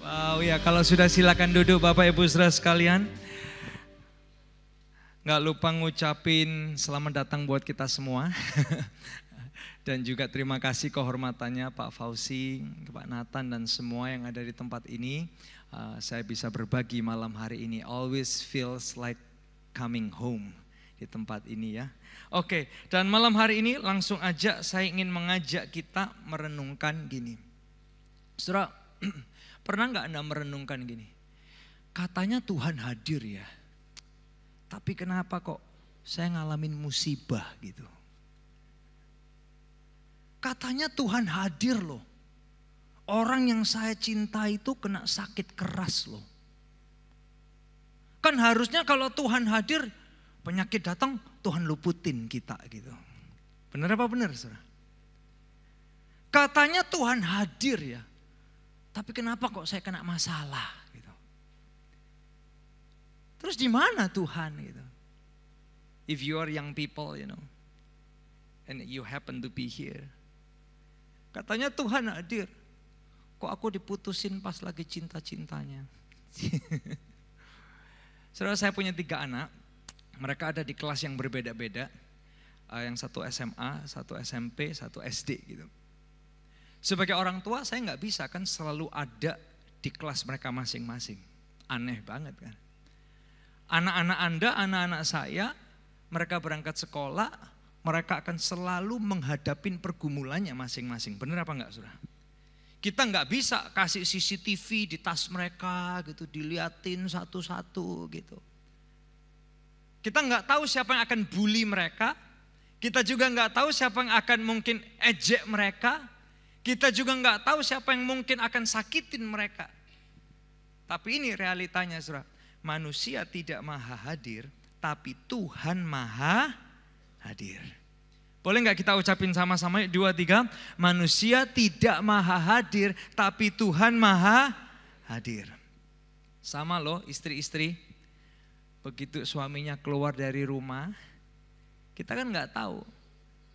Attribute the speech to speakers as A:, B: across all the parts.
A: Wow ya, kalau sudah silakan duduk Bapak Ibu Saudara sekalian. Nggak lupa ngucapin selamat datang buat kita semua. Dan juga terima kasih kehormatannya Pak Fauzi, Pak Nathan dan semua yang ada di tempat ini. Saya bisa berbagi malam hari ini. Always feels like coming home di tempat ini ya. Oke, dan malam hari ini langsung aja saya ingin mengajak kita merenungkan gini. Saudara, pernah nggak Anda merenungkan gini? Katanya Tuhan hadir ya, tapi kenapa kok saya ngalamin musibah gitu? Katanya Tuhan hadir loh, orang yang saya cinta itu kena sakit keras loh. Kan harusnya kalau Tuhan hadir, penyakit datang, Tuhan luputin kita gitu. Benar apa benar saudara? Katanya Tuhan hadir ya, tapi kenapa kok saya kena masalah gitu. Terus di mana Tuhan gitu? If you are young people, you know, and you happen to be here. Katanya Tuhan hadir, kok aku diputusin pas lagi cinta-cintanya. Saudara, saya punya 3 anak. Mereka ada di kelas yang berbeda-beda. Yang satu SMA, satu SMP, satu SD gitu. Sebagai orang tua saya nggak bisa kan selalu ada di kelas mereka masing-masing. Aneh banget kan. Anak-anak Anda, anak-anak saya, mereka berangkat sekolah, mereka akan selalu menghadapi pergumulannya masing-masing. Benar apa enggak saudara? Kita nggak bisa kasih CCTV di tas mereka gitu, diliatin satu-satu gitu. Kita nggak tahu siapa yang akan bully mereka. Kita juga nggak tahu siapa yang akan mungkin ejek mereka. Kita juga nggak tahu siapa yang mungkin akan sakitin mereka. Tapi ini realitanya saudara. Manusia tidak maha hadir, tapi Tuhan maha hadir. Boleh nggak kita ucapin sama-sama 2, 3. Manusia tidak maha hadir, tapi Tuhan maha hadir. Sama loh istri-istri. Begitu suaminya keluar dari rumah, kita kan nggak tahu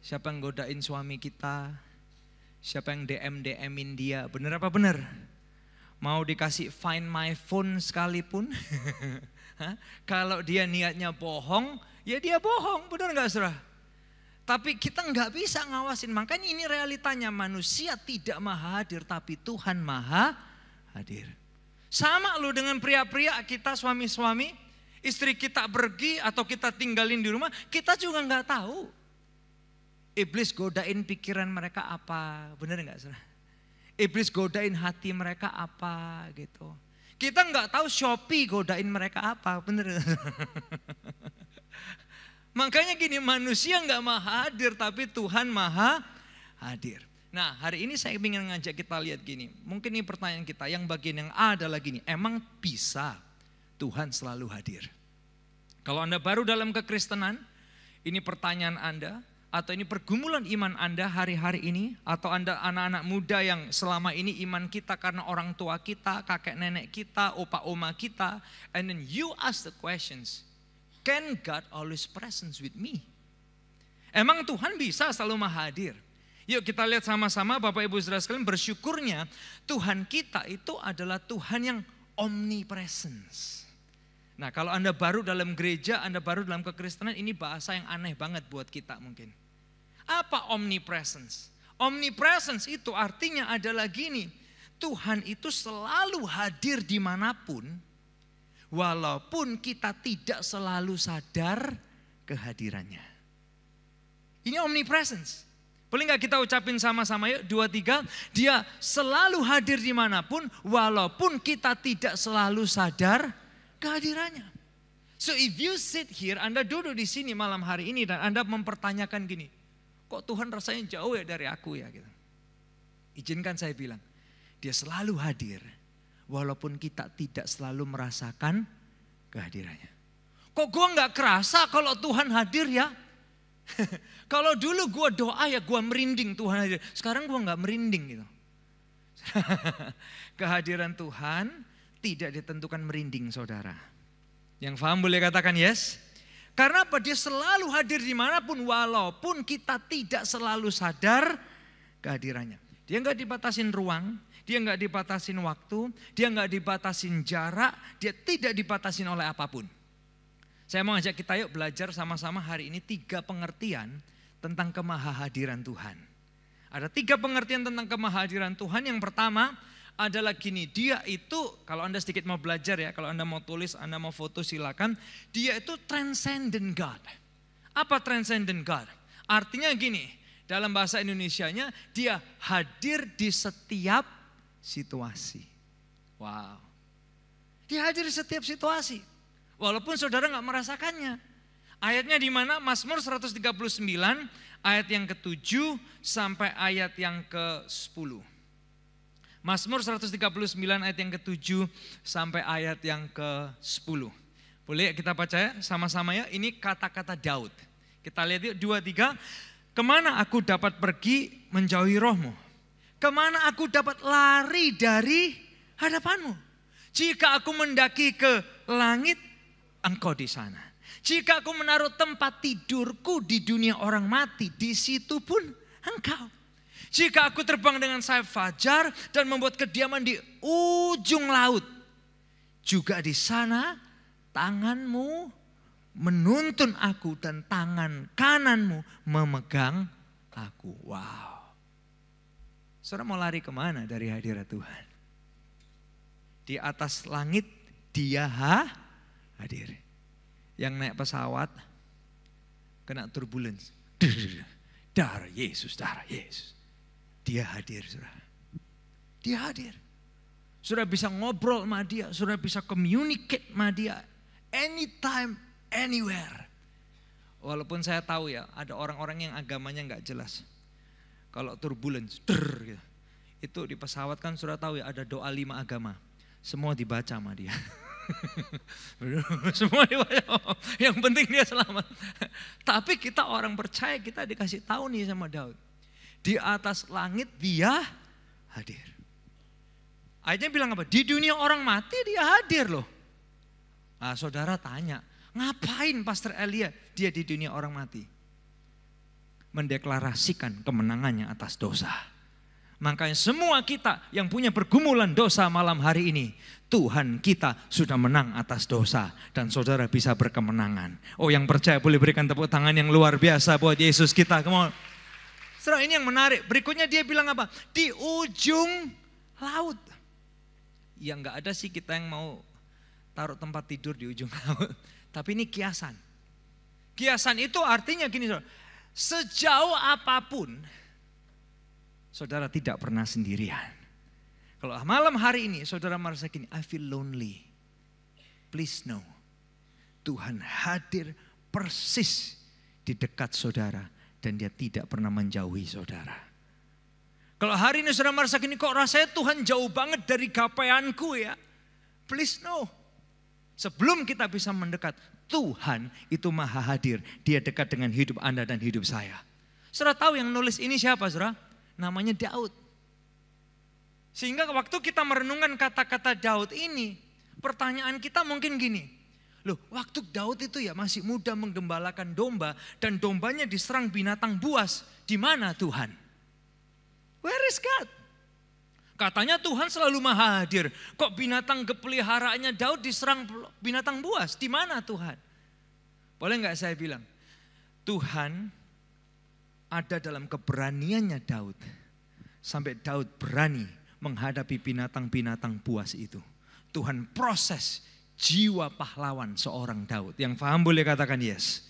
A: siapa yang godain suami kita, siapa yang DM-DM-in dia, bener apa bener? Mau dikasih find my phone sekalipun, kalau dia niatnya bohong, ya dia bohong, bener nggak saudara? Tapi kita nggak bisa ngawasin, makanya ini realitanya manusia tidak maha hadir, tapi Tuhan maha hadir. Sama lo dengan pria-pria kita suami-suami. Istri kita pergi atau kita tinggalin di rumah, kita juga nggak tahu. Iblis godain pikiran mereka apa, bener nggak saudara? Iblis godain hati mereka apa gitu. Kita nggak tahu Shopee godain mereka apa, bener? Makanya gini, manusia nggak maha hadir, tapi Tuhan maha hadir. Nah hari ini saya ingin ngajak kita lihat gini. Mungkin ini pertanyaan kita, yang bagian yang A adalah gini, emang bisa Tuhan selalu hadir? Kalau Anda baru dalam kekristenan, ini pertanyaan Anda, atau ini pergumulan iman Anda hari-hari ini, atau Anda anak-anak muda yang selama ini iman kita karena orang tua kita, kakek nenek kita, opa oma kita, and then you ask the questions, can God always present with me? Emang Tuhan bisa selalu maha hadir? Yuk kita lihat sama-sama Bapak Ibu Saudara sekalian, bersyukurnya Tuhan kita itu adalah Tuhan yang omnipresence. Nah kalau Anda baru dalam gereja, Anda baru dalam kekristenan, ini bahasa yang aneh banget buat kita mungkin. Apa omnipresence? Omnipresence itu artinya adalah gini, Tuhan itu selalu hadir dimanapun, walaupun kita tidak selalu sadar kehadirannya. Ini omnipresence. Boleh gak kita ucapin sama-sama yuk, 2, 3. Dia selalu hadir dimanapun, walaupun kita tidak selalu sadar kehadirannya. So if you sit here, Anda duduk di sini malam hari ini dan Anda mempertanyakan gini, kok Tuhan rasanya jauh ya dari aku ya gitu. Izinkan saya bilang, dia selalu hadir walaupun kita tidak selalu merasakan kehadirannya. Kok gue gak kerasa kalau Tuhan hadir ya? Kalau dulu gue doa ya gue merinding Tuhan hadir. Sekarang gue gak merinding gitu. Kehadiran Tuhan tidak ditentukan merinding saudara. Yang paham boleh katakan yes. Karena apa? Dia selalu hadir dimanapun walaupun kita tidak selalu sadar kehadirannya. Dia nggak dibatasin ruang, dia nggak dibatasin waktu, dia nggak dibatasin jarak, dia tidak dibatasin oleh apapun. Saya mau ajak kita yuk belajar sama-sama hari ini 3 pengertian tentang kemahahadiran Tuhan. Ada 3 pengertian tentang kemahahadiran Tuhan. Yang pertama adalah gini, dia itu, kalau Anda sedikit mau belajar ya, kalau Anda mau tulis, Anda mau foto silakan. Dia itu transcendent God. Apa transcendent God? Artinya gini, dalam bahasa Indonesianya dia hadir di setiap situasi. Wow. Dia hadir di setiap situasi. Walaupun saudara nggak merasakannya. Ayatnya di mana? Mazmur 139 ayat yang ke-7 sampai ayat yang ke-10. Mazmur 139 ayat yang ke-7 sampai ayat yang ke-10. Boleh kita baca ya sama-sama ya. Ini kata-kata Daud. Kita lihat yuk 2, 3. Kemana aku dapat pergi menjauhi rohmu? Kemana aku dapat lari dari hadapanmu? Jika aku mendaki ke langit, engkau di sana. Jika aku menaruh tempat tidurku di dunia orang mati, di situ pun engkau. Jika aku terbang dengan sayap fajar dan membuat kediaman di ujung laut, juga di sana tanganmu menuntun aku dan tangan kananmu memegang aku. Wow. Saudara mau lari kemana dari hadirat Tuhan? Di atas langit dia hadir. Yang naik pesawat kena turbulence. Darah Yesus, darah Yesus. Dia hadir, saudara. Dia hadir. Saudara bisa ngobrol sama dia, saudara bisa communicate sama dia. Anytime, anywhere. Walaupun saya tahu ya, ada orang-orang yang agamanya nggak jelas. Kalau turbulence, gitu. Itu di pesawat kan saudara tahu ya, ada doa 5 agama. Semua dibaca sama dia. Semua dibaca. Yang penting dia selamat. Tapi kita orang percaya, kita dikasih tahu nih sama Daud. Di atas langit dia hadir. Ayatnya bilang apa? Di dunia orang mati dia hadir loh. Nah, saudara tanya, ngapain Pastor Elia dia di dunia orang mati? Mendeklarasikan kemenangannya atas dosa. Makanya semua kita yang punya pergumulan dosa malam hari ini, Tuhan kita sudah menang atas dosa dan saudara bisa berkemenangan. Oh, yang percaya boleh berikan tepuk tangan yang luar biasa buat Yesus kita. Come on. Saudara, ini yang menarik. Berikutnya dia bilang apa? Di ujung laut. Ya nggak ada sih kita yang mau taruh tempat tidur di ujung laut. Tapi ini kiasan. Kiasan itu artinya gini, saudara. Sejauh apapun saudara tidak pernah sendirian. Kalau malam hari ini saudara merasa gini, I feel lonely. Please know, Tuhan hadir persis di dekat saudara dan dia tidak pernah menjauhi saudara. Kalau hari ini saudara merasa gini, kok rasanya Tuhan jauh banget dari gapaianku ya. Please know, sebelum kita bisa mendekat, Tuhan itu maha hadir. Dia dekat dengan hidup Anda dan hidup saya. Saudara tahu yang nulis ini siapa saudara? Namanya Daud. Sehingga waktu kita merenungkan kata-kata Daud ini, pertanyaan kita mungkin gini. Loh, waktu Daud itu ya masih muda menggembalakan domba dan dombanya diserang binatang buas. Di mana Tuhan? Where is God? Katanya Tuhan selalu maha hadir. Kok binatang kepeliharaannya Daud diserang binatang buas? Di mana Tuhan? Boleh nggak saya bilang? Tuhan ada dalam keberaniannya Daud. Sampai Daud berani menghadapi binatang-binatang buas itu. Tuhan proses jiwa pahlawan seorang Daud. Yang paham boleh katakan yes.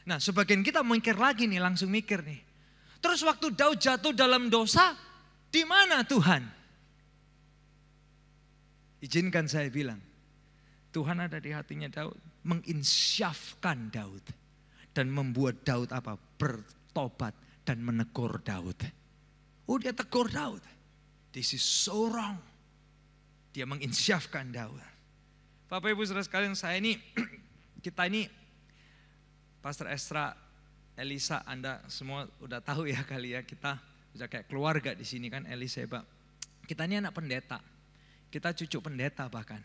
A: Nah, sebagian kita mikir lagi nih, langsung mikir nih. Terus waktu Daud jatuh dalam dosa, di mana Tuhan? Izinkan saya bilang, Tuhan ada di hatinya Daud, menginsyafkan Daud dan membuat Daud apa? Bertobat dan menegur Daud. Oh, dia tegur Daud. This is so wrong. Dia menginsyafkan Daud. Bapak Ibu Saudara sekalian, kita ini Pastor Esra, Elisa, Anda semua udah tahu ya kali ya, kita udah kayak keluarga di sini kan, Eliseba. Kita ini anak pendeta. Kita cucu pendeta bahkan.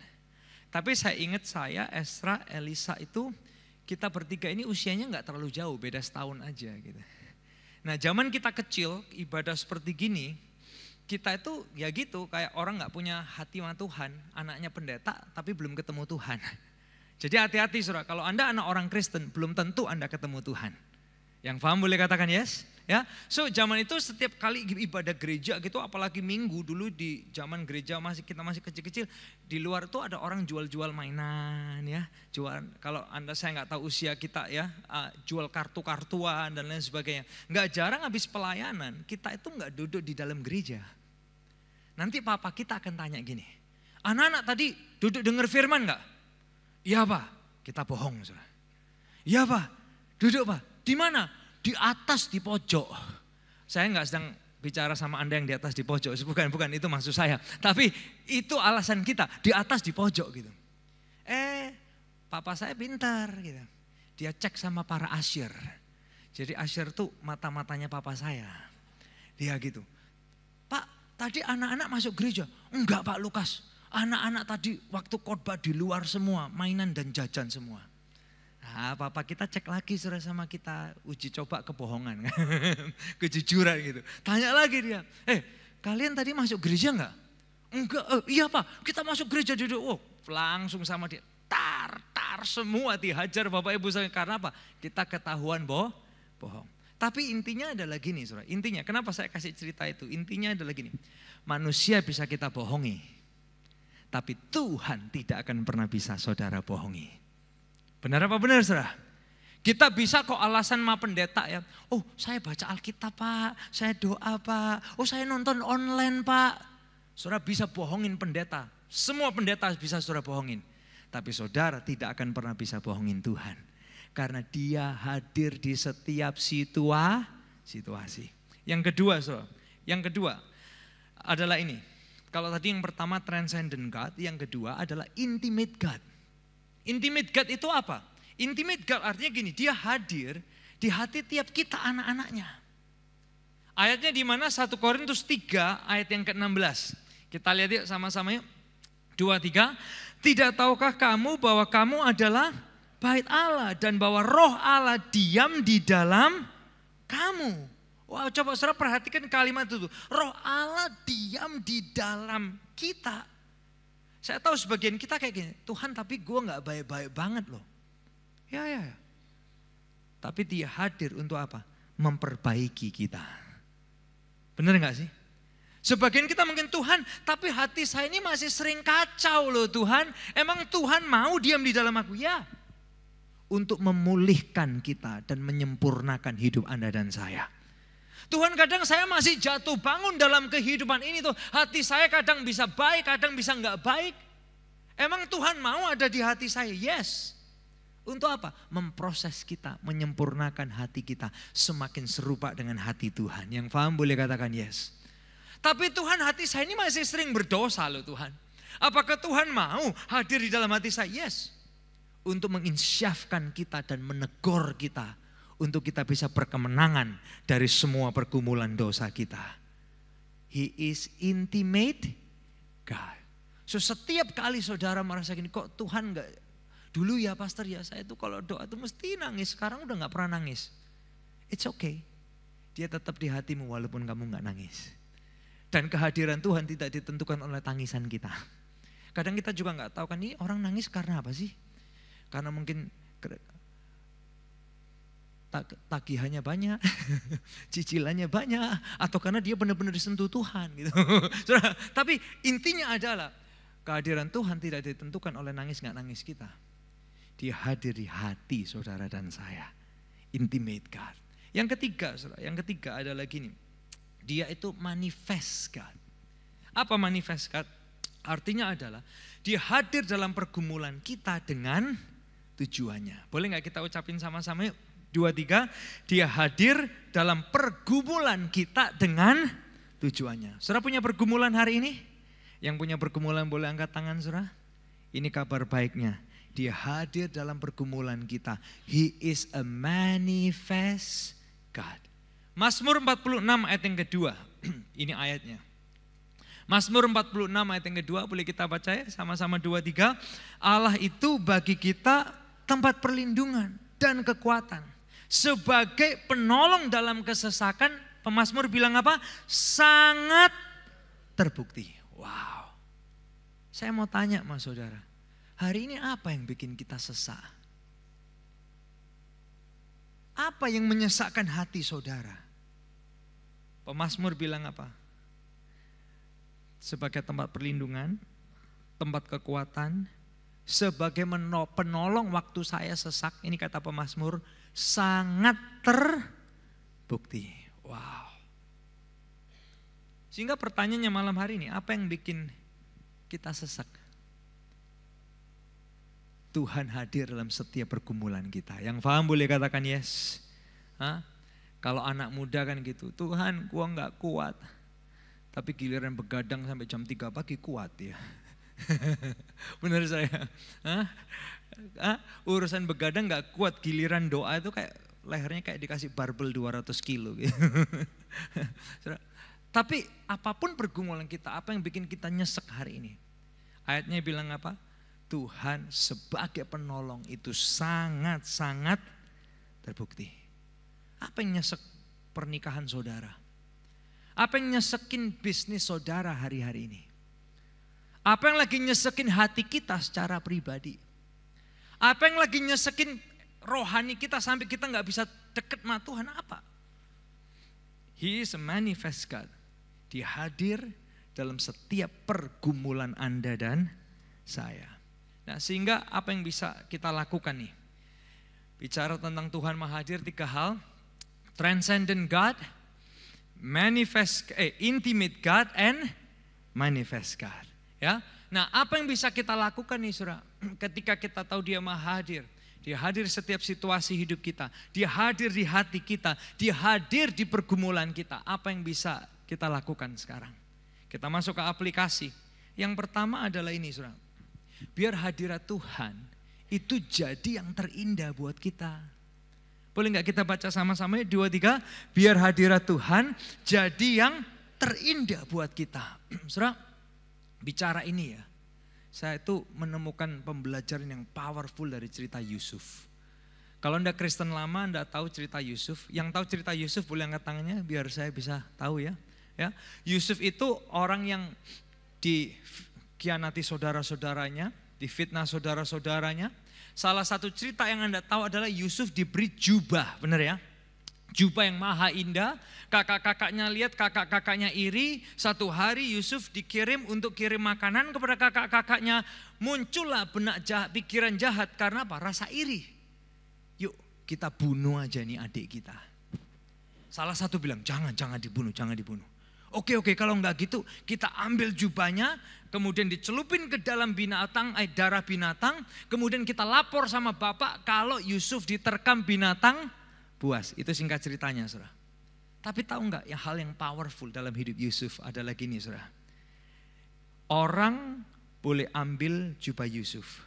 A: Tapi saya ingat saya, Esra, Elisa itu kita bertiga ini usianya nggak terlalu jauh, beda setahun aja gitu. Nah, zaman kita kecil ibadah seperti gini, kita itu ya gitu, kayak orang nggak punya hati sama Tuhan, anaknya pendeta tapi belum ketemu Tuhan. Jadi hati-hati saudara, kalau Anda anak orang Kristen, belum tentu Anda ketemu Tuhan. Yang paham boleh katakan yes? Ya, so zaman itu setiap kali ibadah gereja gitu, apalagi minggu dulu di zaman gereja kita masih kecil-kecil, di luar tuh ada orang jual-jual mainan ya, jual. Kalau Anda saya nggak tahu usia kita ya, jual kartu-kartuan dan lain sebagainya. Nggak jarang habis pelayanan kita itu nggak duduk di dalam gereja. Nanti papa kita akan tanya gini, anak-anak tadi duduk dengar firman nggak? Iya Pak, kita bohong saudara. Iya Pak, duduk Pak. Di mana? Di atas di pojok. Saya nggak sedang bicara sama Anda yang di atas di pojok, bukan itu maksud saya. Tapi itu alasan kita, di atas di pojok gitu. Papa saya pintar gitu. Dia cek sama para asyir. Jadi asyir tuh mata-matanya papa saya. Dia gitu. Pak, tadi anak-anak masuk gereja. Enggak Pak Lukas. Anak-anak tadi waktu khotbah di luar semua, mainan dan jajan semua. Nah, papa kita cek lagi saudara sama kita, uji coba kebohongan, kejujuran gitu. Tanya lagi dia, kalian tadi masuk gereja enggak? Enggak, iya Pak, kita masuk gereja duduk. Oh, langsung sama dia, tar semua dihajar Bapak Ibu saya. Karena apa? Kita ketahuan bohong. Tapi intinya adalah gini saudara, intinya kenapa saya kasih cerita itu? Intinya adalah gini, manusia bisa kita bohongi, tapi Tuhan tidak akan pernah bisa saudara bohongi. Benar apa benar saudara? Kita bisa kok alasan sama pendeta ya. Oh saya baca Alkitab Pak, saya doa Pak, oh saya nonton online Pak. Saudara bisa bohongin pendeta, semua pendeta bisa saudara bohongin. Tapi saudara tidak akan pernah bisa bohongin Tuhan. Karena dia hadir di setiap situasi. Yang kedua saudara, yang kedua adalah ini. Kalau tadi yang pertama transcendent God, yang kedua adalah intimate God. Intimate God itu apa? Intimate God artinya gini, dia hadir di hati tiap kita anak-anaknya. Ayatnya di mana? 1 Korintus 3 ayat yang ke-16. Kita lihat yuk sama-sama yuk. 2, 3. Tidak tahukah kamu bahwa kamu adalah bait Allah dan bahwa roh Allah diam di dalam kamu. Wow, coba saudara perhatikan kalimat itu. Roh Allah diam di dalam kita. Saya tahu sebagian kita kayak gini, Tuhan tapi gue gak baik-baik banget loh. Ya. Tapi dia hadir untuk apa? Memperbaiki kita. Benar gak sih? Sebagian kita mungkin Tuhan, tapi hati saya ini masih sering kacau loh Tuhan. Emang Tuhan mau diam di dalam aku? Ya. Untuk memulihkan kita dan menyempurnakan hidup Anda dan saya. Tuhan kadang saya masih jatuh bangun dalam kehidupan ini tuh. Hati saya kadang bisa baik, kadang bisa enggak baik. Emang Tuhan mau ada di hati saya? Yes. Untuk apa? Memproses kita, menyempurnakan hati kita. Semakin serupa dengan hati Tuhan. Yang paham boleh katakan yes. Tapi Tuhan hati saya ini masih sering berdosa loh Tuhan. Apakah Tuhan mau hadir di dalam hati saya? Yes. Untuk menginsyafkan kita dan menegur kita. Untuk kita bisa berkemenangan dari semua pergumulan dosa kita. He is intimate God. So setiap kali saudara merasa gini, kok Tuhan enggak, dulu ya pastor ya saya tuh kalau doa tuh mesti nangis, sekarang udah enggak pernah nangis. It's okay. Dia tetap di hatimu walaupun kamu enggak nangis. Dan kehadiran Tuhan tidak ditentukan oleh tangisan kita. Kadang kita juga enggak tahu kan ini orang nangis karena apa sih? Karena mungkin tagihannya banyak, cicilannya banyak, atau karena dia benar-benar disentuh Tuhan gitu. Tapi intinya adalah kehadiran Tuhan tidak ditentukan oleh nangis nggak nangis kita. Dia hadir di hati saudara dan saya. Intimate God. Yang ketiga adalah gini. Dia itu manifest God. Apa manifest God? Artinya adalah dia hadir dalam pergumulan kita dengan tujuannya. Boleh nggak kita ucapin sama-sama yuk? 2, 3, dia hadir dalam pergumulan kita dengan tujuannya. Saudara punya pergumulan hari ini? Yang punya pergumulan boleh angkat tangan saudara. Ini kabar baiknya. Dia hadir dalam pergumulan kita. He is a manifest God. Mazmur 46 ayat yang kedua. Ini ayatnya. Mazmur 46 ayat yang kedua boleh kita baca ya sama-sama 2, 3. Allah itu bagi kita tempat perlindungan dan kekuatan. Sebagai penolong dalam kesesakan, pemazmur bilang apa? Sangat terbukti. Wow. Saya mau tanya sama saudara, hari ini apa yang bikin kita sesak? Apa yang menyesakkan hati saudara? Pemazmur bilang apa? Sebagai tempat perlindungan, tempat kekuatan, sebagai penolong waktu saya sesak, ini kata pemazmur, sangat terbukti. Wow. Sehingga pertanyaannya malam hari ini, apa yang bikin kita sesak? Tuhan hadir dalam setiap pergumulan kita. Yang paham boleh katakan yes. Hah? Kalau anak muda kan gitu, Tuhan gua gak kuat. Tapi giliran begadang sampai jam 3 pagi kuat ya. Benar saya. Urusan begadang gak kuat, giliran doa itu kayak lehernya kayak dikasih barbel 200 kilo gitu. Tapi apapun pergumulan kita, apa yang bikin kita nyesek hari ini? Ayatnya bilang apa? Tuhan sebagai penolong itu sangat-sangat terbukti. Apa yang nyesek pernikahan saudara? Apa yang nyesekin bisnis saudara hari-hari ini? Apa yang lagi nyesekin hati kita secara pribadi? Apa yang lagi nyesekin rohani kita sampai kita gak bisa deket sama Tuhan? Apa? He is a manifest God. Dia hadir dalam setiap pergumulan Anda dan saya. Nah, sehingga apa yang bisa kita lakukan nih? Bicara tentang Tuhan Mahadir, 3 hal. Transcendent God, intimate God, and manifest God. Ya, nah apa yang bisa kita lakukan nih saudara? Ketika kita tahu Dia Maha Hadir, Dia hadir setiap situasi hidup kita, Dia hadir di hati kita, Dia hadir di pergumulan kita. Apa yang bisa kita lakukan sekarang? Kita masuk ke aplikasi. Yang pertama adalah ini saudara, biar hadirat Tuhan itu jadi yang terindah buat kita. Boleh gak kita baca sama-sama 2, 3, biar hadirat Tuhan jadi yang terindah buat kita. Saudara, bicara ini ya, saya itu menemukan pembelajaran yang powerful dari cerita Yusuf. Kalau Anda Kristen lama, Anda tahu cerita Yusuf. Yang tahu cerita Yusuf boleh angkat tangannya biar saya bisa tahu ya. Yusuf itu orang yang dikhianati saudara-saudaranya, difitnah saudara-saudaranya. Salah satu cerita yang Anda tahu adalah Yusuf diberi jubah, benar ya? Jubah yang maha indah, kakak-kakaknya lihat, kakak-kakaknya iri. Satu hari Yusuf dikirim untuk kirim makanan kepada kakak-kakaknya. Muncullah benak jahat, pikiran jahat, karena apa? Rasa iri. Yuk kita bunuh aja nih adik kita. Salah satu bilang, jangan dibunuh, jangan dibunuh. Oke, kalau enggak gitu kita ambil jubahnya, kemudian dicelupin ke dalam darah binatang, kemudian kita lapor sama bapak kalau Yusuf diterkam binatang buas. Itu singkat ceritanya saudara. Tapi tahu enggak yang hal yang powerful dalam hidup Yusuf adalah gini saudara. Orang boleh ambil jubah Yusuf,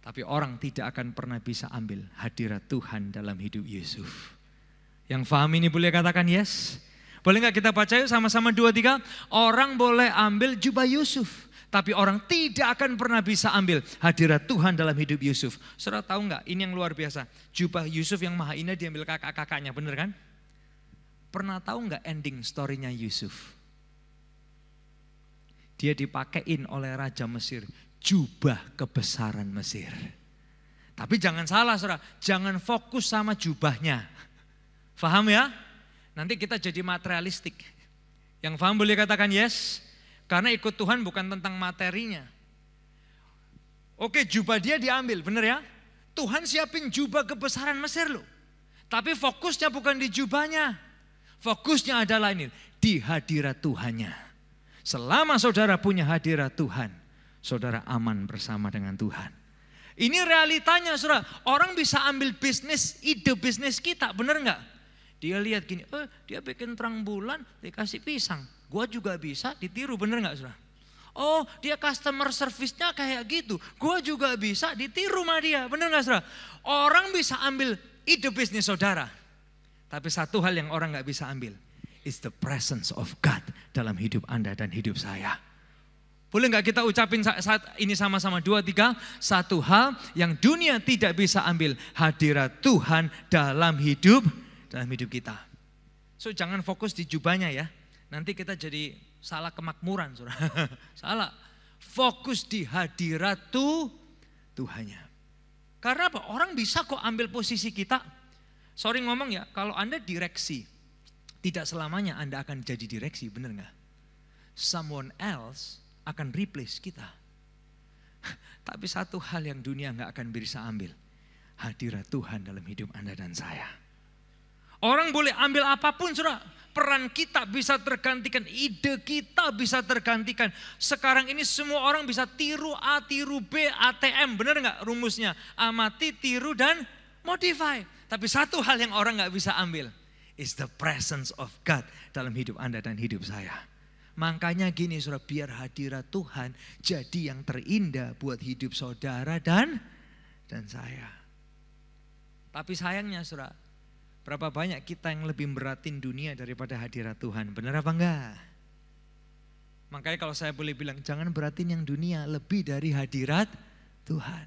A: tapi orang tidak akan pernah bisa ambil hadirat Tuhan dalam hidup Yusuf. Yang paham ini boleh katakan yes? Boleh gak kita baca yuk sama-sama 2, 3. Orang boleh ambil jubah Yusuf, tapi orang tidak akan pernah bisa ambil hadirat Tuhan dalam hidup Yusuf. Saudara tahu gak, ini yang luar biasa. Jubah Yusuf yang maha indah diambil kakak-kakaknya, bener kan? Pernah tahu gak ending story-nya Yusuf? Dia dipakein oleh Raja Mesir jubah kebesaran Mesir. Tapi jangan salah saudara, jangan fokus sama jubahnya. Paham ya? Nanti kita jadi materialistik. Yang paham boleh katakan yes. Karena ikut Tuhan bukan tentang materinya. Oke, jubah dia diambil, benar ya? Tuhan siapin jubah kebesaran Mesir loh. Tapi fokusnya bukan di jubahnya. Fokusnya adalah ini, di hadirat Tuhannya. Selama saudara punya hadirat Tuhan, saudara aman bersama dengan Tuhan. Ini realitanya saudara. Orang bisa ambil bisnis, ide bisnis kita, benar enggak? Dia lihat gini, dia bikin terang bulan, dikasih pisang. Gua juga bisa, ditiru, bener gak saudara? Oh, dia customer service-nya kayak gitu. Gua juga bisa, ditiru sama dia, bener gak saudara? Orang bisa ambil ide bisnis saudara. Tapi satu hal yang orang gak bisa ambil, is the presence of God dalam hidup Anda dan hidup saya. Boleh gak kita ucapin saat ini sama-sama 2, 3. Satu hal yang dunia tidak bisa ambil, hadirat Tuhan dalam hidup kita. So jangan fokus di jubahnya ya. Nanti kita jadi salah kemakmuran, saudara. Salah. Fokus di hadirat Tuhannya. Karena apa? Orang bisa kok ambil posisi kita. Sorry ngomong ya, kalau Anda direksi, tidak selamanya Anda akan jadi direksi, benar nggak? Someone else akan replace kita. Tapi satu hal yang dunia nggak akan bisa ambil, hadirat Tuhan dalam hidup Anda dan saya. Orang boleh ambil apapun, saudara. Peran kita bisa tergantikan, ide kita bisa tergantikan. Sekarang ini semua orang bisa tiru A, tiru B, ATM. Benar nggak rumusnya? Amati, tiru, dan modify. Tapi satu hal yang orang nggak bisa ambil, is the presence of God dalam hidup Anda dan hidup saya. Makanya gini, saudara, biar hadirat Tuhan jadi yang terindah buat hidup saudara dan saya. Tapi sayangnya, saudara, berapa banyak kita yang lebih beratin dunia daripada hadirat Tuhan, benar apa enggak? Makanya kalau saya boleh bilang, jangan beratin yang dunia lebih dari hadirat Tuhan.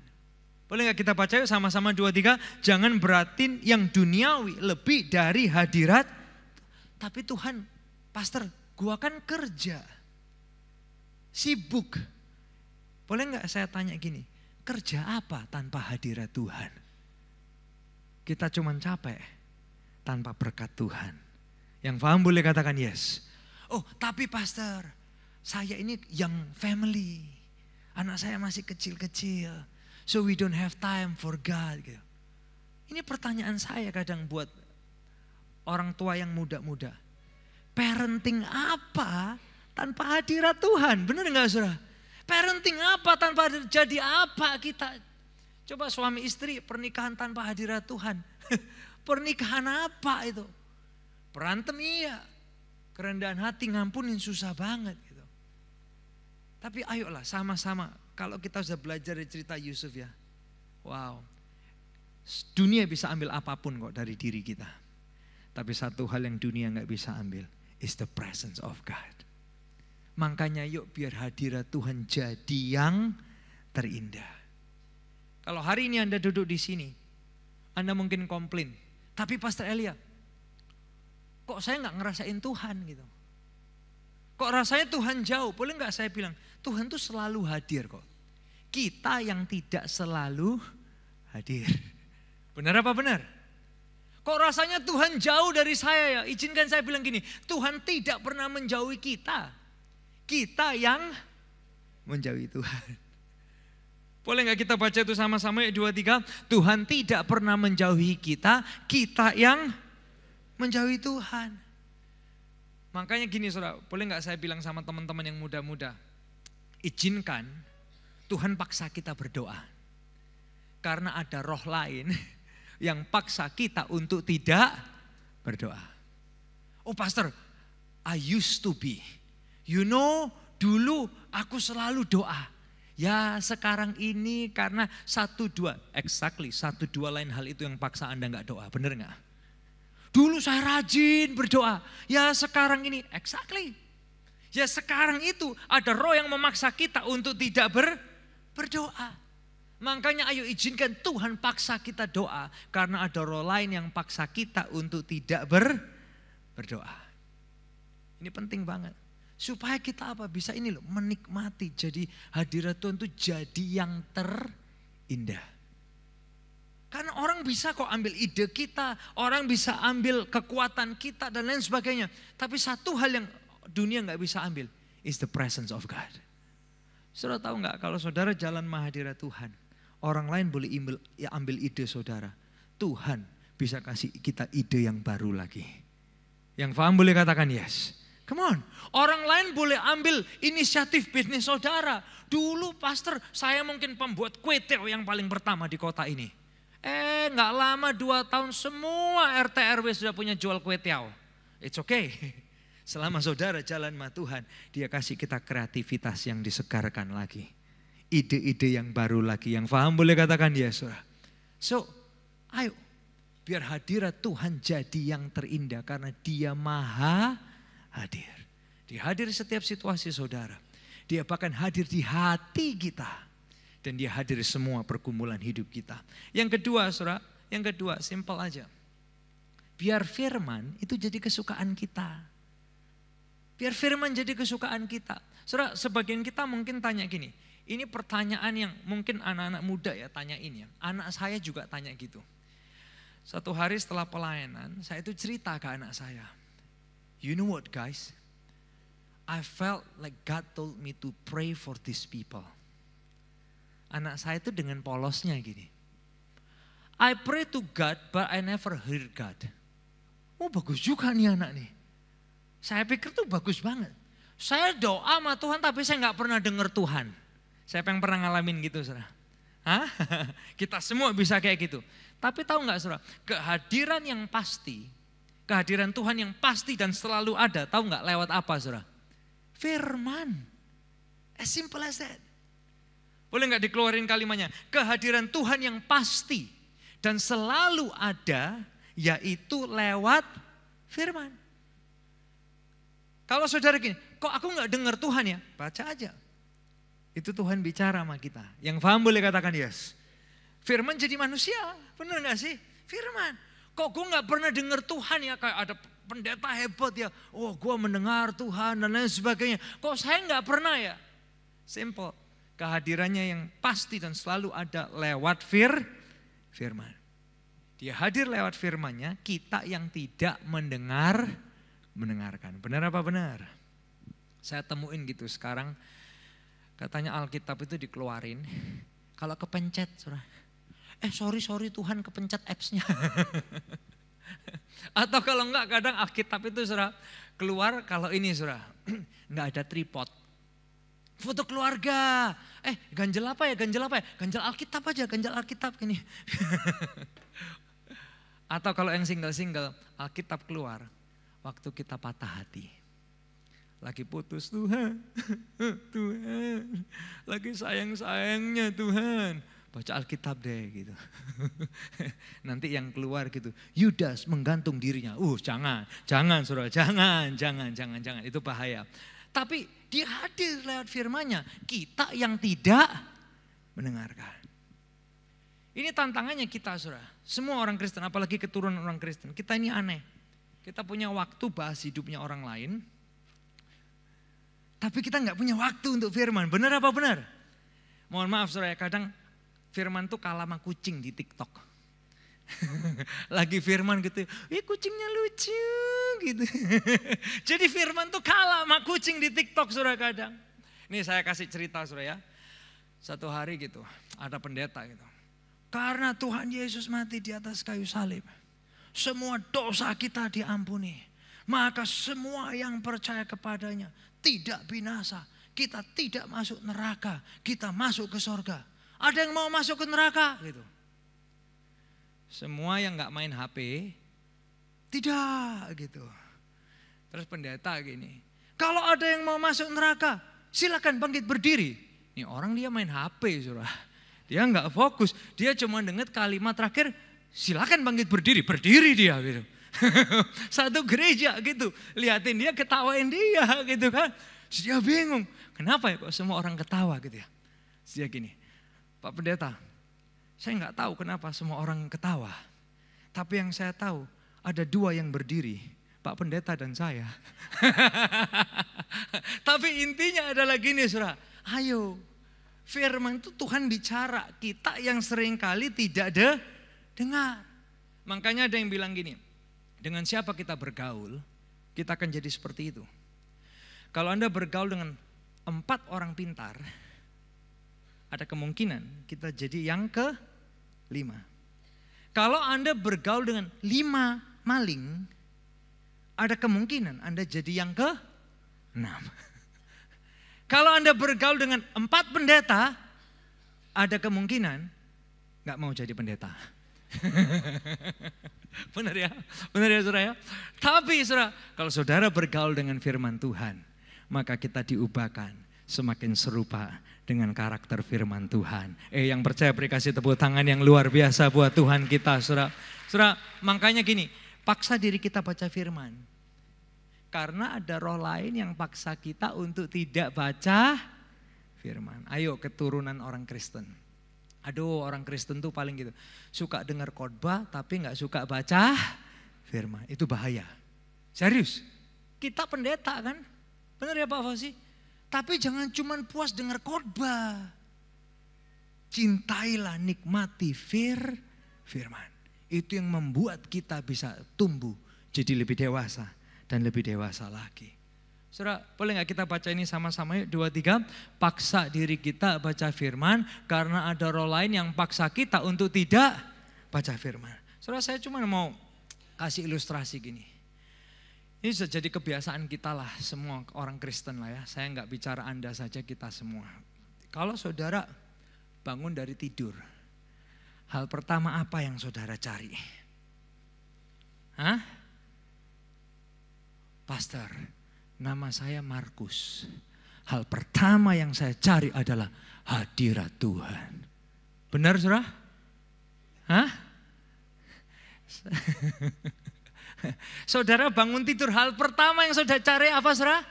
A: Boleh enggak kita baca yuk sama-sama 2-3, jangan beratin yang duniawi lebih dari hadirat. Tapi Tuhan, pastor, gua kan kerja, sibuk. Boleh enggak saya tanya gini, kerja apa tanpa hadirat Tuhan? Kita cuman capek tanpa berkat Tuhan. Yang paham boleh katakan yes. Oh tapi pastor, saya ini young family. Anak saya masih kecil-kecil. So we don't have time for God. Ini pertanyaan saya kadang buat orang tua yang muda-muda. Parenting apa tanpa hadirat Tuhan? Benar gak saudara? Parenting apa tanpa hadirat? Jadi apa kita? Coba suami istri pernikahan tanpa hadirat Tuhan. Pernikahan apa itu? Berantem iya. Kerendahan hati ngampunin susah banget gitu. Tapi ayolah sama-sama. Kalau kita sudah belajar dari cerita Yusuf ya. Wow. Dunia bisa ambil apapun kok dari diri kita. Tapi satu hal yang dunia gak bisa ambil, is the presence of God. Makanya yuk biar hadirat Tuhan jadi yang terindah. Kalau hari ini Anda duduk di sini, Anda mungkin komplain. Tapi Pastor Elia, kok saya gak ngerasain Tuhan gitu. Kok rasanya Tuhan jauh? Boleh gak saya bilang, Tuhan tuh selalu hadir kok. Kita yang tidak selalu hadir. Benar apa benar? Kok rasanya Tuhan jauh dari saya ya? Izinkan saya bilang gini, Tuhan tidak pernah menjauhi kita. Kita yang menjauhi Tuhan. Boleh gak kita baca itu sama-sama ya 2-3. Tuhan tidak pernah menjauhi kita, kita yang menjauhi Tuhan. Makanya gini saudara, boleh gak saya bilang sama teman-teman yang muda-muda. Izinkan Tuhan paksa kita berdoa. Karena ada roh lain yang paksa kita untuk tidak berdoa. Oh pastor, I used to be. You know, dulu aku selalu doa. Ya sekarang ini karena 1-2 lain hal itu yang paksa Anda gak doa, bener gak? Dulu saya rajin berdoa, ya sekarang ini ya sekarang itu ada roh yang memaksa kita untuk tidak berdoa. Makanya ayo izinkan Tuhan paksa kita doa, karena ada roh lain yang paksa kita untuk tidak berdoa. Ini penting banget. Supaya kita apa? Bisa ini loh, menikmati. Jadi hadirat Tuhan itu jadi yang terindah. Karena orang bisa kok ambil ide kita, orang bisa ambil kekuatan kita dan lain sebagainya. Tapi satu hal yang dunia gak bisa ambil, is the presence of God. Saudara tahu gak kalau saudara jalan mahadirat Tuhan, orang lain boleh ambil ide saudara. Tuhan bisa kasih kita ide yang baru lagi. Yang paham boleh katakan yes. Come on, orang lain boleh ambil inisiatif bisnis saudara. Dulu pastor, saya mungkin pembuat kue teo yang paling pertama di kota ini. Gak lama 2 tahun semua RT RW sudah punya jual kue teo. It's okay. Selama saudara jalan sama Tuhan, dia kasih kita kreativitas yang disegarkan lagi. Ide-ide yang baru lagi, yang paham boleh katakan yes. So, ayo biar hadirat Tuhan jadi yang terindah karena dia maha hadir. Dia hadir setiap situasi saudara. Dia bahkan hadir di hati kita. Dan dia hadir semua pergumulan hidup kita. Yang kedua saudara, simple aja. Biar firman itu jadi kesukaan kita. Biar firman jadi kesukaan kita. Saudara, sebagian kita mungkin tanya gini, ini pertanyaan yang mungkin anak-anak muda ya tanyain ya. Anak saya juga tanya gitu. Satu hari setelah pelayanan, saya itu cerita ke anak saya. You know what guys? I felt like God told me to pray for these people. Anak saya itu dengan polosnya gini. I pray to God but I never hear God. Oh bagus juga nih anak nih. Saya pikir tuh bagus banget. Saya doa sama Tuhan tapi saya gak pernah dengar Tuhan. Siapa yang pernah ngalamin gitu saudara? Hah? Kita semua bisa kayak gitu. Tapi tahu gak saudara? Kehadiran yang pasti. Kehadiran Tuhan yang pasti dan selalu ada. Tahu gak lewat apa saudara? Firman. As simple as that. Boleh gak dikeluarin kalimatnya? Kehadiran Tuhan yang pasti dan selalu ada yaitu lewat firman. Kalau saudara gini, kok aku gak dengar Tuhan ya? Baca aja. Itu Tuhan bicara sama kita. Yang paham boleh katakan yes. Firman jadi manusia, benar gak sih? Firman. Kok gue gak pernah dengar Tuhan ya? Kayak ada pendeta hebat ya. Oh gue mendengar Tuhan dan lain sebagainya. Kok saya gak pernah ya? Simple. Kehadirannya yang pasti dan selalu ada lewat firman. Dia hadir lewat firmannya, kita yang tidak mendengarkan. Benar apa benar? Saya temuin gitu sekarang, katanya Alkitab itu dikeluarin, kalau kepencet, saudara. Sorry Tuhan kepencet apps-nya. Atau kalau enggak kadang Alkitab itu saudara, keluar kalau ini saudara, enggak ada tripod. Foto keluarga, ganjel apa ya? Ganjel Alkitab aja, ganjel Alkitab gini. Atau kalau yang single-single, Alkitab keluar. Waktu kita patah hati. Lagi putus Tuhan. Lagi sayang-sayangnya Tuhan. Baca Alkitab deh gitu. Nanti yang keluar gitu. Yudas menggantung dirinya. Jangan saudara. Jangan. Itu bahaya. Tapi dia hadir lewat firman-Nya. Kita yang tidak mendengarkan. Ini tantangannya kita saudara. Semua orang Kristen, apalagi keturunan orang Kristen. Kita ini aneh. Kita punya waktu bahas hidupnya orang lain. Tapi kita gak punya waktu untuk firman. Benar apa benar? Mohon maaf saudara, kadang firman tuh kalah sama kucing di TikTok. Lagi firman gitu, kucingnya lucu gitu. Jadi firman tuh kalah sama kucing di TikTok saudara kadang. Ini saya kasih cerita saudara ya. Satu hari gitu, ada pendeta gitu. Karena Tuhan Yesus mati di atas kayu salib. Semua dosa kita diampuni. Maka semua yang percaya kepadanya tidak binasa. Kita tidak masuk neraka. Kita masuk ke sorga. Ada yang mau masuk ke neraka? Gitu. Semua yang gak main HP, tidak gitu. Terus pendeta gini. Kalau ada yang mau masuk neraka, silakan bangkit berdiri. Ini orang dia main HP saudara. Dia gak fokus. Dia cuma dengar kalimat terakhir. Silakan bangkit berdiri dia gitu. Satu gereja gitu, liatin dia, ketawain dia gitu kan. Terus dia bingung, kenapa ya kok semua orang ketawa gitu ya. Terus dia gini, Pak Pendeta, saya nggak tahu kenapa semua orang ketawa. Tapi yang saya tahu ada dua yang berdiri, Pak Pendeta dan saya. Tapi intinya adalah gini saudara, ayo firman itu Tuhan bicara, kita yang seringkali tidak dengar. Makanya ada yang bilang gini, dengan siapa kita bergaul, kita akan jadi seperti itu. Kalau Anda bergaul dengan 4 orang pintar, ada kemungkinan kita jadi yang ke-5. Kalau Anda bergaul dengan 5 maling, ada kemungkinan Anda jadi yang ke-6. Kalau Anda bergaul dengan 4 pendeta, ada kemungkinan gak mau jadi pendeta. Benar ya saudara ya. Tapi saudara, kalau saudara bergaul dengan firman Tuhan, maka kita diubahkan semakin serupa dengan karakter firman Tuhan. Yang percaya beri kasih tepuk tangan yang luar biasa buat Tuhan kita saudara. Saudara, makanya gini, paksa diri kita baca firman. Karena ada roh lain yang paksa kita untuk tidak baca firman. Ayo keturunan orang Kristen. Aduh, orang Kristen tuh paling gitu. Suka dengar khotbah tapi gak suka baca firman. Itu bahaya. Serius. Kita pendeta kan. Benar ya Pak Fauzi? Tapi jangan cuma puas dengar khotbah. Cintailah, nikmati firman. Itu yang membuat kita bisa tumbuh jadi lebih dewasa dan lebih dewasa lagi. Saudara, boleh gak kita baca ini sama-sama yuk, 2, 3. Paksa diri kita baca firman karena ada roh lain yang paksa kita untuk tidak baca firman. Saudara, saya cuma mau kasih ilustrasi gini. Ini sudah jadi kebiasaan kita lah, semua orang Kristen lah ya. Saya gak bicara Anda saja, kita semua. Kalau saudara bangun dari tidur, hal pertama apa yang saudara cari? Hah? Pastor, nama saya Markus. Hal pertama yang saya cari adalah hadirat Tuhan. Benar saudara? Hah? Saudara bangun tidur, hal pertama yang saudara cari apa saudara?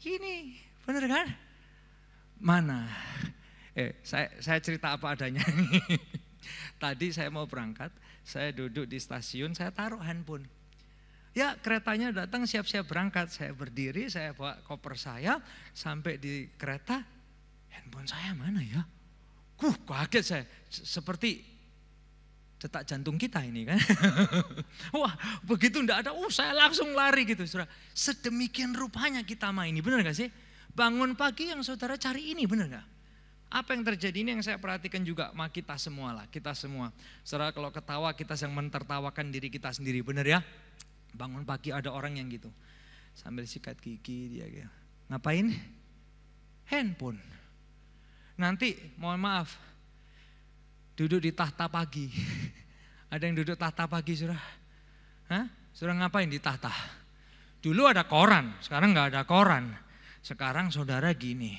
A: Ini, benar kan? Mana? Saya cerita apa adanya. Tadi saya mau berangkat, saya duduk di stasiun, saya taruh handphone. Ya keretanya datang siap-siap berangkat, saya berdiri, saya bawa koper saya, sampai di kereta, handphone saya mana ya? Kaget saya, seperti detak jantung kita ini kan. Wah begitu enggak ada, saya langsung lari gitu saudara. Sedemikian rupanya kita main ini, benar gak sih? Bangun pagi yang saudara cari ini, benar gak? Apa yang terjadi ini yang saya perhatikan juga sama kita semua lah, kita semua. Saudara kalau ketawa kita sedang mentertawakan diri kita sendiri, benar ya? Bangun pagi ada orang yang gitu, sambil sikat gigi dia gitu. Ngapain? Handphone. Nanti mohon maaf, duduk di tahta pagi. Ada yang duduk tahta pagi saudara? Hah? Saudara ngapain di tahta? Dulu ada koran, sekarang nggak ada koran. Sekarang saudara gini,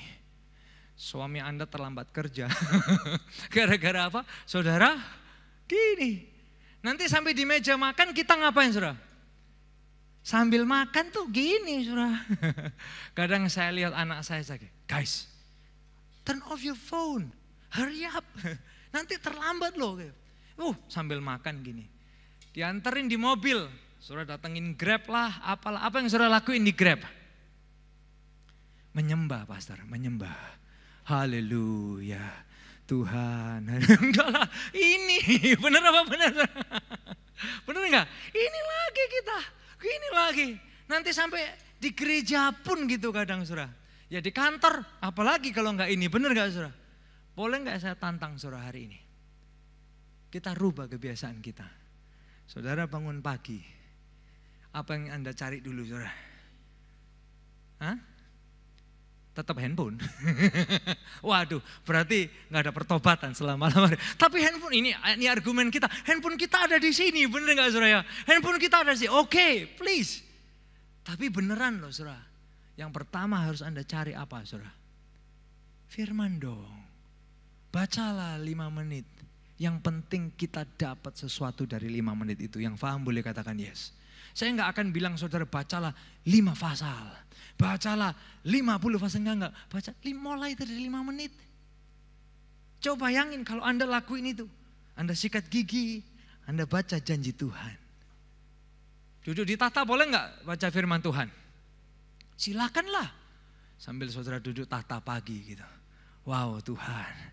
A: suami Anda terlambat kerja. Gara-gara apa? Saudara gini. Nanti sampai di meja makan kita ngapain saudara? Sambil makan tuh gini saudara. Kadang saya lihat anak saya sakit. Guys, turn off your phone. Hurry up. Nanti terlambat loh. Sambil makan gini. Dianterin di mobil. Saudara datengin Grab lah, apalah. Apa yang saudara lakuin di Grab? Menyembah pastor, menyembah. Haleluya. Tuhan. Enggak lah, ini. Bener apa bener? Bener enggak? Ini lagi kita. Gini lagi, nanti sampai di gereja pun gitu kadang saudara. Ya di kantor, apalagi kalau enggak ini, benar enggak saudara? Boleh enggak saya tantang saudara hari ini? Kita rubah kebiasaan kita. Saudara bangun pagi, apa yang Anda cari dulu saudara? Hah? Tetap handphone. Waduh, berarti nggak ada pertobatan selama lamanya. Tapi handphone ini argumen kita. Handphone kita ada di sini, bener nggak saudara ya? Handphone kita ada di sini. Oke, please. Tapi beneran loh saudara. Yang pertama harus Anda cari apa saudara? Firman dong. Bacalah 5 menit. Yang penting kita dapat sesuatu dari 5 menit itu. Yang paham boleh katakan yes. Saya nggak akan bilang saudara bacalah 5 pasal. Bacalah 50 pasal, enggak. Baca mulai dari 5 menit. Coba bayangin kalau Anda lakuin itu. Anda sikat gigi, Anda baca janji Tuhan. Duduk di tahta boleh enggak baca firman Tuhan? Silakanlah. Sambil saudara duduk tahta pagi gitu. Wow Tuhan.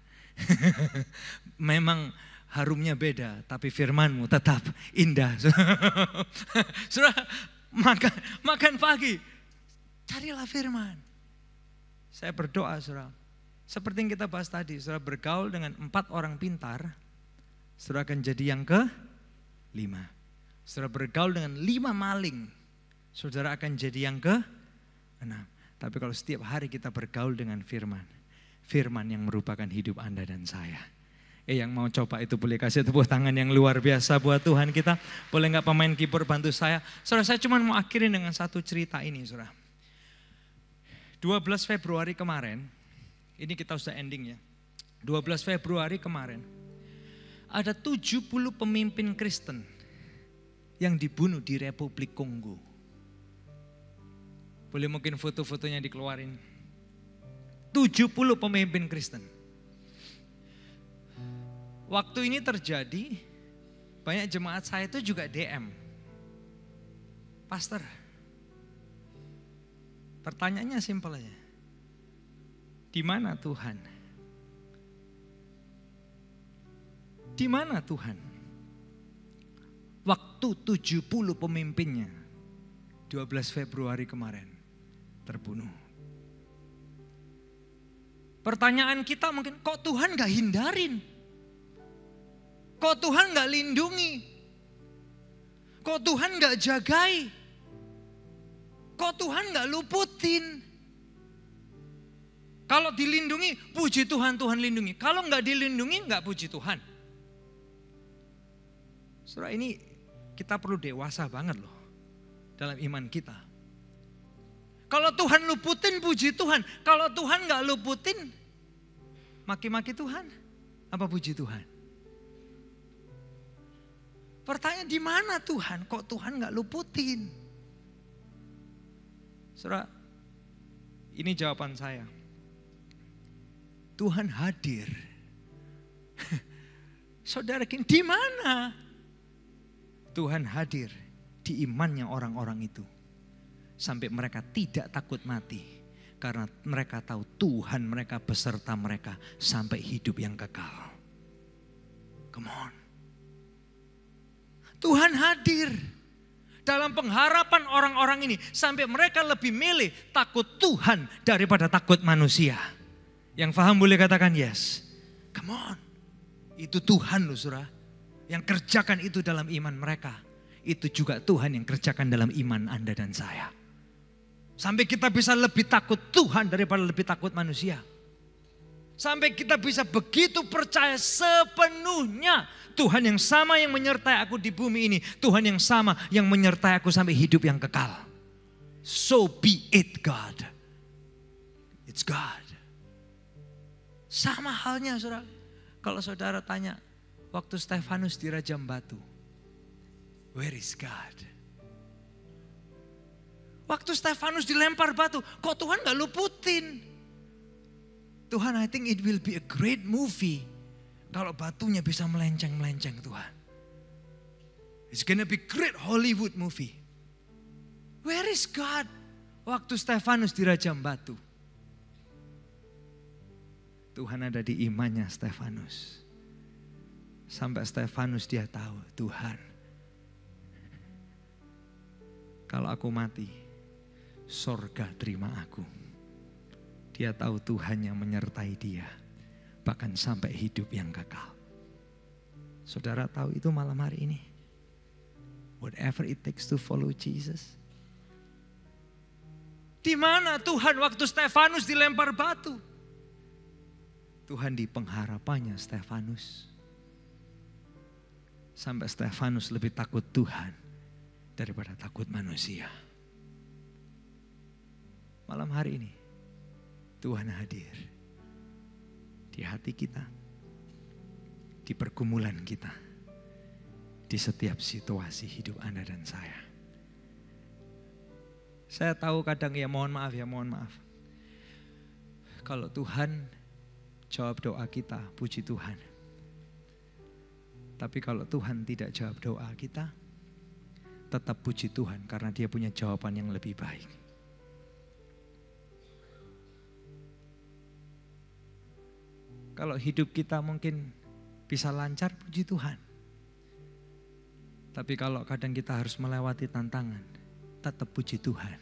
A: Memang harumnya beda, tapi firman-Mu tetap indah. Saudara makan pagi. Carilah firman. Saya berdoa saudara. Seperti yang kita bahas tadi. Saudara bergaul dengan 4 orang pintar. Saudara akan jadi yang ke-5. Saudara bergaul dengan 5 maling. Saudara akan jadi yang ke-6. Tapi kalau setiap hari kita bergaul dengan firman. Firman yang merupakan hidup Anda dan saya. Yang mau coba itu boleh kasih tepuk tangan yang luar biasa buat Tuhan kita. Boleh gak pemain keyboard bantu saya. Saudara saya cuma mau akhirin dengan satu cerita ini saudara. 12 Februari kemarin, ini kita sudah ending ya. 12 Februari kemarin, ada 70 pemimpin Kristen yang dibunuh di Republik Kongo. Boleh mungkin foto-fotonya dikeluarin. 70 pemimpin Kristen. Waktu ini terjadi, banyak jemaat saya itu juga DM. Pastor, Pertanyaannya simpel aja. Di mana Tuhan? Di mana Tuhan? Waktu 70 pemimpinnya 12 Februari kemarin terbunuh. Pertanyaan kita mungkin, kok Tuhan gak hindarin? Kok Tuhan gak lindungi? Kok Tuhan gak jagai? Kok Tuhan gak luputin? Kalau dilindungi, puji Tuhan, Tuhan lindungi. Kalau gak dilindungi, gak puji Tuhan. Saudara, ini kita perlu dewasa banget loh dalam iman kita. Kalau Tuhan luputin, puji Tuhan. Kalau Tuhan gak luputin, maki-maki Tuhan. Apa puji Tuhan? Pertanyaan, di mana Tuhan? Kok Tuhan gak luputin? Saudara, ini jawaban saya. Tuhan hadir. Saudara, di mana? Tuhan hadir di imannya orang-orang itu. Sampai mereka tidak takut mati. Karena mereka tahu Tuhan mereka beserta mereka sampai hidup yang kekal. Come on. Tuhan hadir dalam pengharapan orang-orang ini. Sampai mereka lebih milih takut Tuhan daripada takut manusia. Yang paham boleh katakan yes. Come on. Itu Tuhan loh saudara. Yang kerjakan itu dalam iman mereka. Itu juga Tuhan yang kerjakan dalam iman Anda dan saya. Sampai kita bisa lebih takut Tuhan daripada lebih takut manusia. Sampai kita bisa begitu percaya sepenuhnya. Tuhan yang sama yang menyertai aku di bumi ini. Tuhan yang sama yang menyertai aku sampai hidup yang kekal. So be it God. It's God. Sama halnya saudara. Kalau saudara tanya waktu Stefanus dirajam batu. Where is God? Waktu Stefanus dilempar batu, kok Tuhan gak luputin? Tuhan, I think it will be a great movie. Kalau batunya bisa melenceng-melenceng Tuhan. It's gonna be great Hollywood movie. Where is God? Waktu Stefanus dirajam batu. Tuhan ada di imannya Stefanus. Sampai Stefanus dia tahu, Tuhan, kalau aku mati, sorga terima aku. Dia tahu Tuhan yang menyertai dia. Bahkan sampai hidup yang kekal. Saudara tahu itu malam hari ini. Whatever it takes to follow Jesus. Di mana Tuhan waktu Stefanus dilempar batu? Tuhan di pengharapannya Stefanus. Sampai Stefanus lebih takut Tuhan daripada takut manusia. Malam hari ini Tuhan hadir di hati kita, di pergumulan kita, di setiap situasi hidup Anda dan saya. Saya tahu kadang ya mohon maaf. Kalau Tuhan jawab doa kita, puji Tuhan. Tapi kalau Tuhan tidak jawab doa kita, tetap puji Tuhan karena dia punya jawaban yang lebih baik. Kalau hidup kita mungkin bisa lancar, puji Tuhan. Tapi kalau kadang kita harus melewati tantangan, tetap puji Tuhan.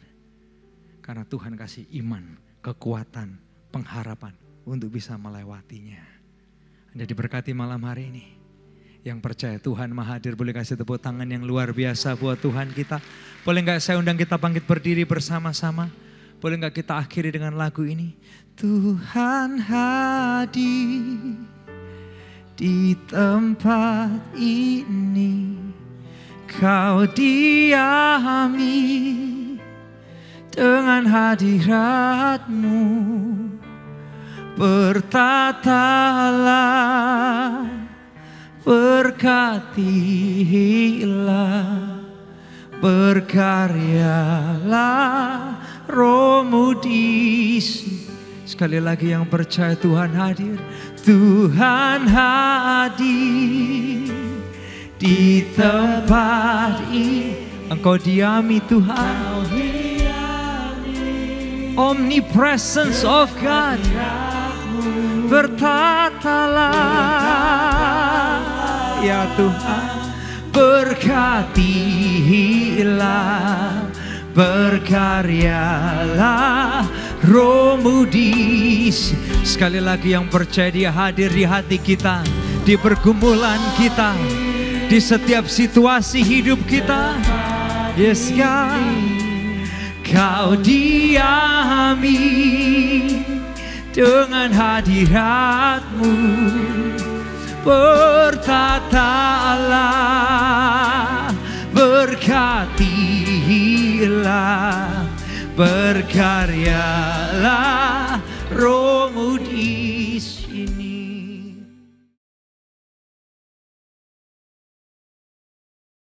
A: Karena Tuhan kasih iman, kekuatan, pengharapan untuk bisa melewatinya. Anda diberkati malam hari ini. Yang percaya Tuhan Maha Hadir boleh kasih tepuk tangan yang luar biasa buat Tuhan kita. Boleh gak saya undang kita bangkit berdiri bersama-sama? Boleh gak kita akhiri dengan lagu ini? Tuhan hadir di tempat ini, Kau diami dengan hadirat-Mu, bertatalah, berkatilah, berkaryalah Roh-Mu di sini. Sekali lagi yang percaya Tuhan hadir. Tuhan hadir di tempat ini. Engkau diami Tuhan. Omnipresence of God. Bertatalah ya Tuhan, berkatilah, berkaryalah Roh-Mu sekali lagi yang percaya Dia hadir di hati kita, di pergumulan kita, di setiap situasi hidup kita. Yes God, Kau diami dengan hadirat-Mu, bertatalah, berkatilah, berkaryalah Roh-Mu